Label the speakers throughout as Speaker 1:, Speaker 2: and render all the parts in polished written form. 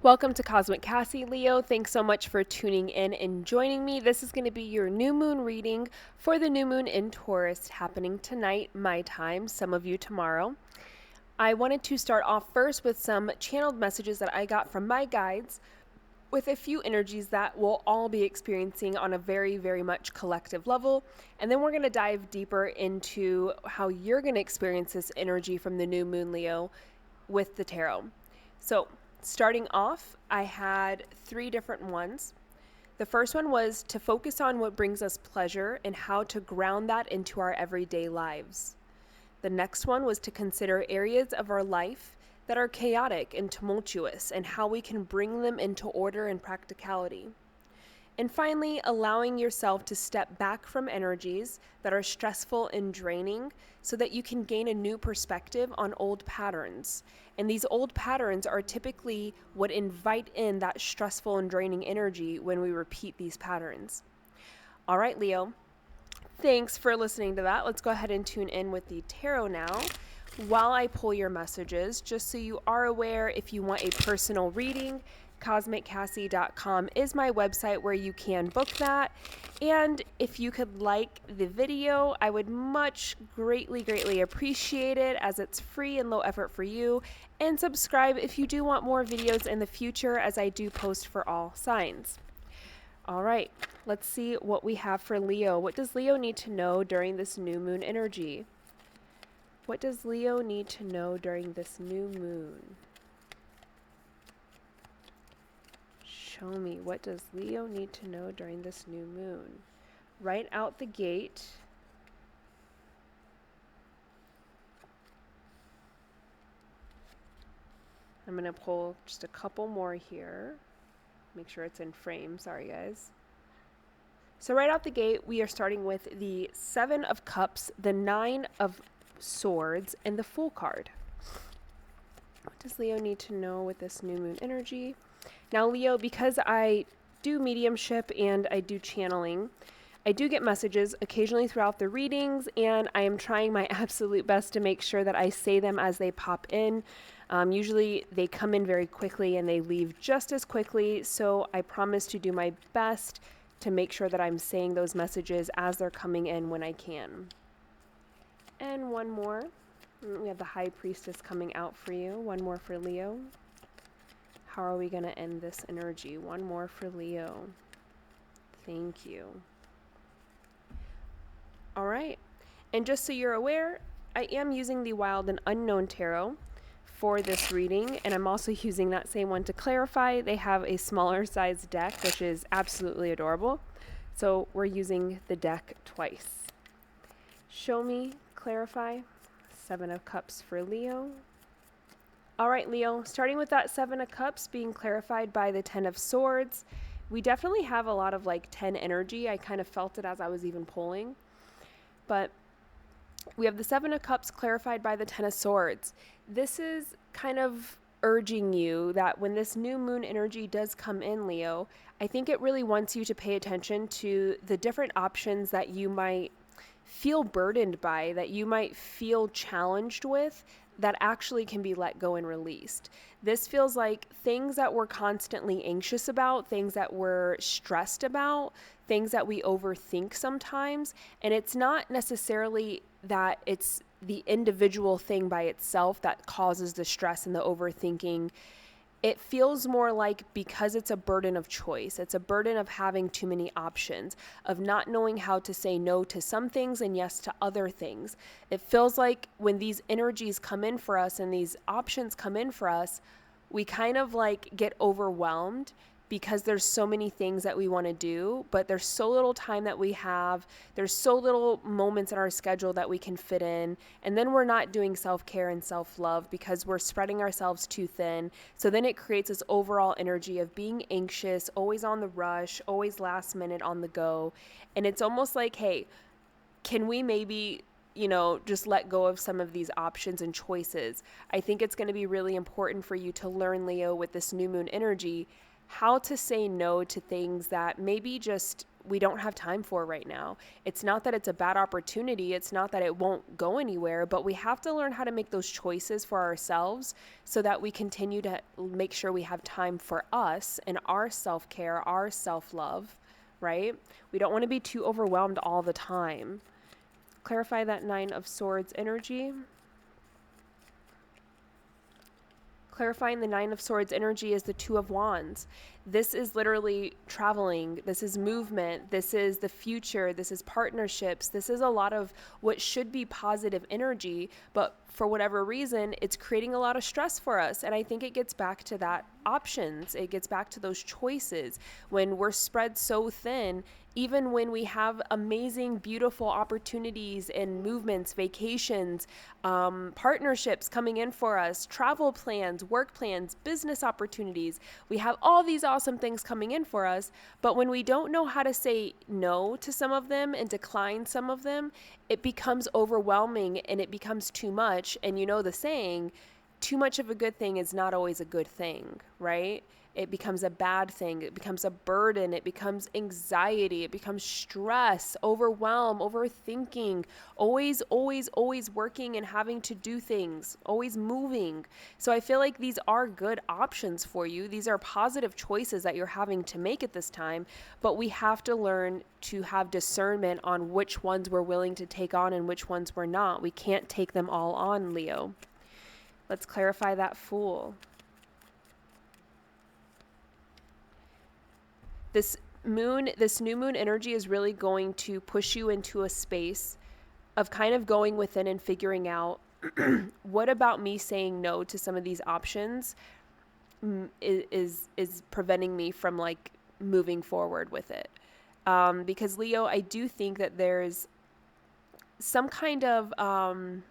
Speaker 1: Welcome to Cosmic Cassie, Leo. Thanks so much for tuning in and joining me. This is going to be your new moon reading for the new moon in Taurus happening tonight, my time, some of you tomorrow. I wanted to start off first with some channeled messages that I got from my guides with a few energies that we'll all be experiencing on a very, very much collective level. And then we're going to dive deeper into how you're going to experience this energy from the new moon, Leo, with the tarot. So, starting off, I had 3 different ones. The first one was to focus on what brings us pleasure and how to ground that into our everyday lives. The next one was to consider areas of our life that are chaotic and tumultuous and how we can bring them into order and practicality. And finally, allowing yourself to step back from energies that are stressful and draining so that you can gain a new perspective on old patterns. And these old patterns are typically what invite in that stressful and draining energy when we repeat these patterns. All right, Leo, thanks for listening to that. Let's go ahead and tune in with the tarot now while I pull your messages, just so you are aware. If you want a personal reading, CosmicCassie.com is my website where you can book that. And if you could like the video, I would greatly appreciate it, as it's free and low effort for you. And subscribe if you do want more videos in the future, as I do post for all signs. All right, let's see what we have for Leo. What does Leo need to know during this new moon energy? What does Leo need to know during this new moon? Show me, what does Leo need to know during this new moon? Right out the gate, I'm going to pull just a couple more here. Make sure it's in frame. Sorry, guys. So right out the gate, we are starting with the 7 of Cups, the 9 of Swords, and the Fool card. What does Leo need to know with this new moon energy? Now, Leo, because I do mediumship and I do channeling, I do get messages occasionally throughout the readings, and I am trying my absolute best to make sure that I say them as they pop in. Usually they come in very quickly and they leave just as quickly, so I promise to do my best to make sure that I'm saying those messages as they're coming in when I can. And one more. We have the High Priestess coming out for you. One more for Leo. How are we going to end this energy? One more for Leo. Thank you. All right. And just so you're aware, I am using the Wild and Unknown Tarot for this reading, and I'm also using that same one to clarify. They have a smaller size deck, which is absolutely adorable. So we're using the deck twice. Show me, clarify. 7 of Cups for Leo. All right, Leo, starting with that 7 of Cups being clarified by the 10 of Swords, we definitely have a lot of like 10 energy. I kind of felt it as I was even pulling. But we have the 7 of Cups clarified by the 10 of Swords. This is kind of urging you that when this new moon energy does come in, Leo, I think it really wants you to pay attention to the different options that you might feel burdened by, that you might feel challenged with, that actually can be let go and released. This feels like things that we're constantly anxious about, things that we're stressed about, things that we overthink sometimes. And it's not necessarily that it's the individual thing by itself that causes the stress and the overthinking. It feels more like, because it's a burden of choice, it's a burden of having too many options, of not knowing how to say no to some things and yes to other things. It feels like when these energies come in for us and these options come in for us, we kind of like get overwhelmed because there's so many things that we want to do, but there's so little time that we have. There's so little moments in our schedule that we can fit in. And then we're not doing self-care and self-love because we're spreading ourselves too thin. So then it creates this overall energy of being anxious, always on the rush, always last minute on the go. And it's almost like, hey, can we maybe just let go of some of these options and choices? I think it's going to be really important for you to learn, Leo, with this new moon energy, how to say no to things that maybe just we don't have time for right now. It's not that it's a bad opportunity. It's not that it won't go anywhere, but we have to learn how to make those choices for ourselves so that we continue to make sure we have time for us and our self-care, our self-love, right? We don't want to be too overwhelmed all the time. Clarify that Nine of Swords energy. Clarifying the Nine of Swords energy is the Two of Wands. This is literally traveling. This is movement. This is the future. This is partnerships. This is a lot of what should be positive energy, but for whatever reason, it's creating a lot of stress for us. And I think it gets back to that options. It gets back to those choices. When we're spread so thin, even when we have amazing, beautiful opportunities and movements, vacations, partnerships coming in for us, travel plans, work plans, business opportunities, we have all these awesome things coming in for us. But when we don't know how to say no to some of them and decline some of them, it becomes overwhelming and it becomes too much. And you know the saying, too much of a good thing is not always a good thing, right? It becomes a bad thing. It becomes a burden. It becomes anxiety. It becomes stress, overwhelm, overthinking, always working and having to do things, always moving. So I feel like these are good options for you. These are positive choices that you're having to make at this time, but we have to learn to have discernment on which ones we're willing to take on and which ones we're not. We can't take them all on, Leo. Let's clarify that Fool. This new moon energy is really going to push you into a space of kind of going within and figuring out what about me saying no to some of these options is preventing me from like moving forward with it. Because Leo, I do think that there's some kind of, I'm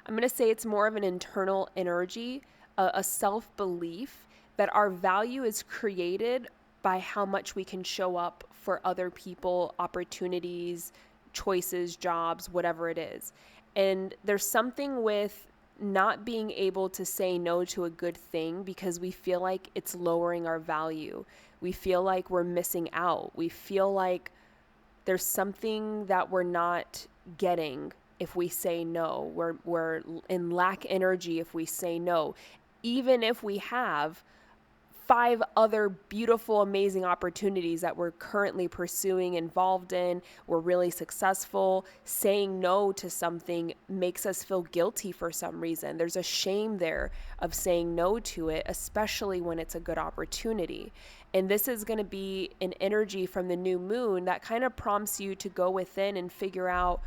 Speaker 1: going to say it's more of an internal energy, a self-belief that our value is created by how much we can show up for other people, opportunities, choices, jobs, whatever it is. And there's something with not being able to say no to a good thing because we feel like it's lowering our value. We feel like we're missing out. We feel like there's something that we're not getting if we say no. We're in lack energy if we say no. Even if we have 5 other beautiful, amazing opportunities that we're currently pursuing, involved in, we're really successful, saying no to something makes us feel guilty for some reason. There's a shame there of saying no to it, especially when it's a good opportunity. And this is going to be an energy from the new moon that kind of prompts you to go within and figure out,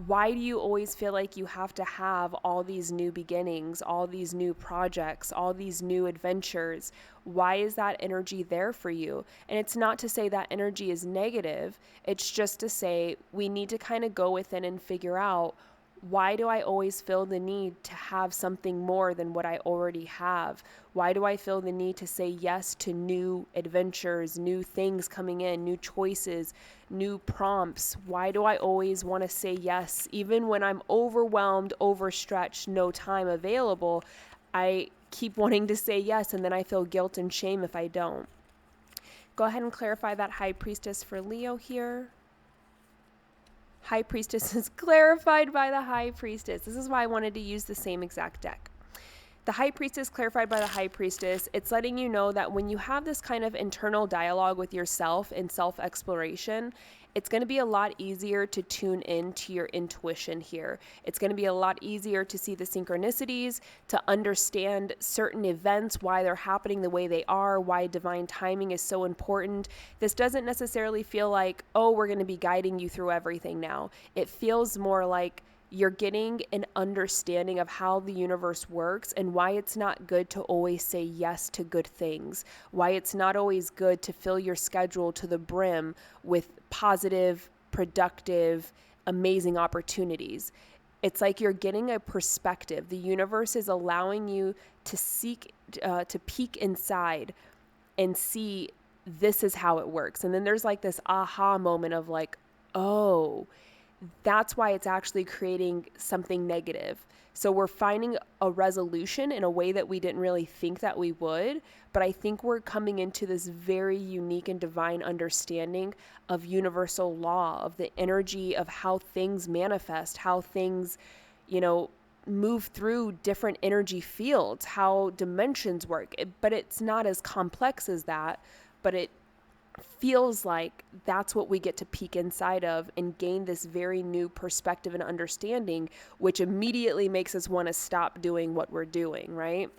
Speaker 1: why do you always feel like you have to have all these new beginnings, all these new projects, all these new adventures? Why is that energy there for you? And it's not to say that energy is negative. It's just to say we need to kind of go within and figure out, why do I always feel the need to have something more than what I already have? Why do I feel the need to say yes to new adventures, new things coming in, new choices, new prompts? Why do I always want to say yes? Even when I'm overwhelmed, overstretched, no time available, I keep wanting to say yes, and then I feel guilt and shame if I don't. Go ahead and clarify that High Priestess for Leo here. High Priestess is clarified by the High Priestess. This is why I wanted to use the same exact deck. The High Priestess clarified by the High Priestess, it's letting you know that when you have this kind of internal dialogue with yourself and self-exploration, it's going to be a lot easier to tune in to your intuition here. It's going to be a lot easier to see the synchronicities, to understand certain events, why they're happening the way they are, why divine timing is so important. This doesn't necessarily feel like, oh, we're going to be guiding you through everything now. It feels more like you're getting an understanding of how the universe works and why it's not good to always say yes to good things, why it's not always good to fill your schedule to the brim with positive, productive, amazing opportunities. It's like you're getting a perspective. The universe is allowing you to peek inside and see this is how it works. And then there's like this aha moment of like, oh, that's why it's actually creating something negative. So we're finding a resolution in a way that we didn't really think that we would, but I think we're coming into this very unique and divine understanding of universal law, of the energy of how things manifest, how things, move through different energy fields, how dimensions work. But it's not as complex as that, but it feels like that's what we get to peek inside of and gain this very new perspective and understanding, which immediately makes us want to stop doing what we're doing, right?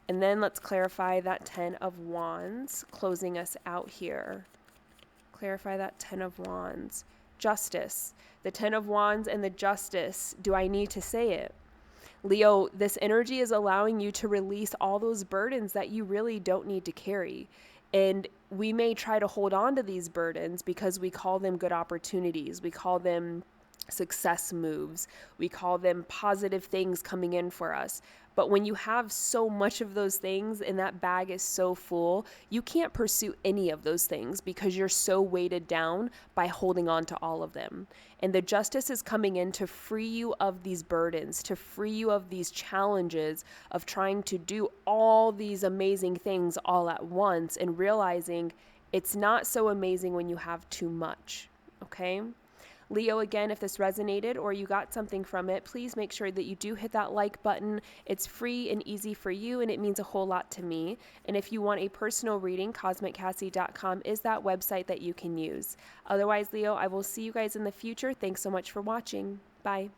Speaker 1: And then let's clarify that 10 of Wands, closing us out here. Clarify that 10 of Wands. Justice. The 10 of Wands and the Justice. Do I need to say it? Leo, this energy is allowing you to release all those burdens that you really don't need to carry. And we may try to hold on to these burdens because we call them good opportunities. We call them success moves. We call them positive things coming in for us. But when you have so much of those things and that bag is so full, you can't pursue any of those things because you're so weighted down by holding on to all of them. And the Justice is coming in to free you of these burdens, to free you of these challenges of trying to do all these amazing things all at once and realizing it's not so amazing when you have too much, okay? Leo, again, if this resonated or you got something from it, please make sure that you do hit that like button. It's free and easy for you, and it means a whole lot to me. And if you want a personal reading, CosmicCassie.com is that website that you can use. Otherwise, Leo, I will see you guys in the future. Thanks so much for watching. Bye.